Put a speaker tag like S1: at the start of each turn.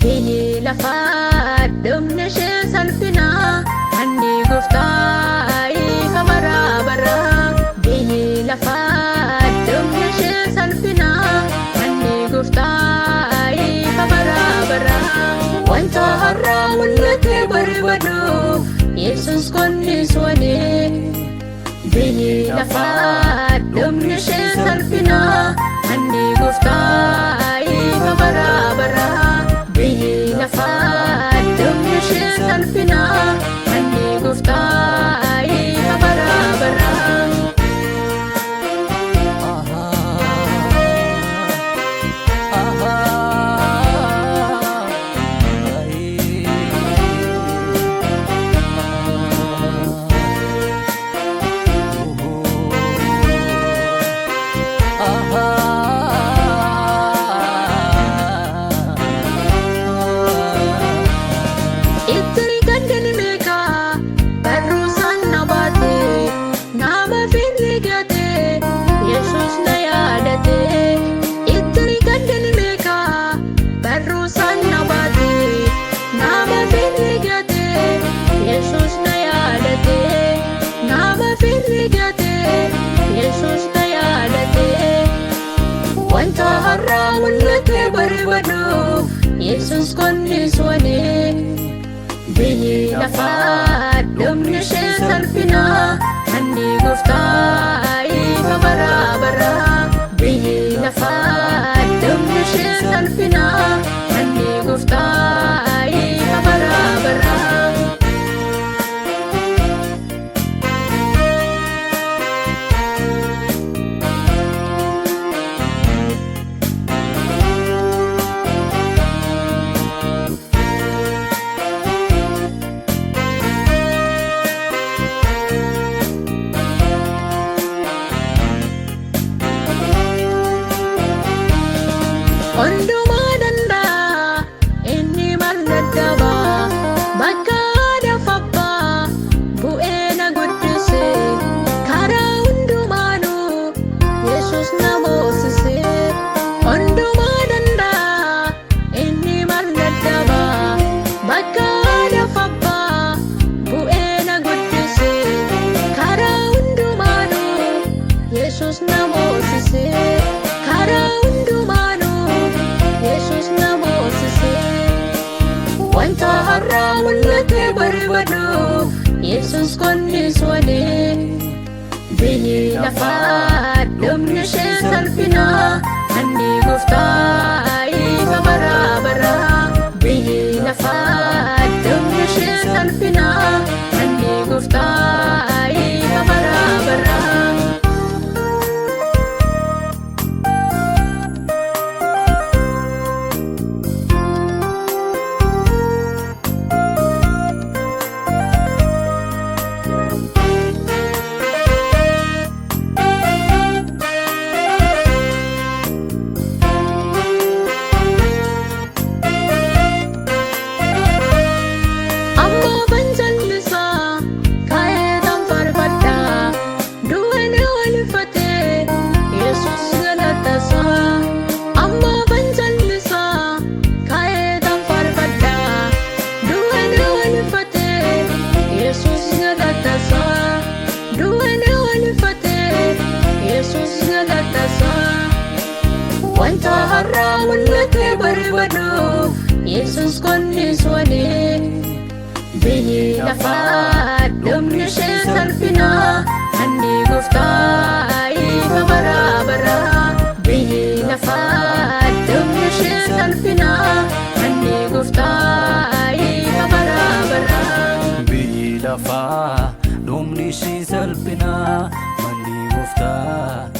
S1: biyyi lafaa dhumni ishee salphina manni gooftaa ifa bara bara. Biyyi lafaa dhumni ishee salphina manni gooftaa ifa bara bara. Wanta har'aa mul'ate barbaaduuf Yesuus konnis walee. Biyyi lafaa dhumni ishee salphina manni gooftaa ifa bara bara. Biyyi lafaa dhumni ishee salphina manni gooftaa ifa bara bara. Wanta har'aa mul'ate barbaaduuf Yesuus konnis walee. Biyyi lafaa dhumni ishee salphina manni gooftaa ifa bara bara. Biyyi lafaa dhumni ishee salphina manni gooftaa ifa bara bara. Hundumaa danda'a inni maal dadhaba bakka adaaf abbaa bu'ee na guddise. Karaa hundumaanuu Yesuus na moosise. Hundumaa danda'a inni maal dadhaba bakka adaaf abbaa bu'ee na guddise. Karaa hundumaanuu Yesuus na moosise. Karaa wanta har'aa mul'ate barbaaduuf Yesuus konnis walee. Biyyi lafaa dhumni ishee salphina manni gooftaa ifa bara bara. Biyyi lafaa dhumni ishee salphina manni gooftaa ifa bara bara. Wanta har'aa mul'ate barbaaduuf Yesuus konnis walee. Biyyi lafaa dhumni ishee salphina manni gooftaa ifa bara bara. Biyyi lafaa dhumni ishee salphina manni gooftaa ifa bara bara.
S2: Biyyi lafaa dhumni ishee salphina manni gooftaa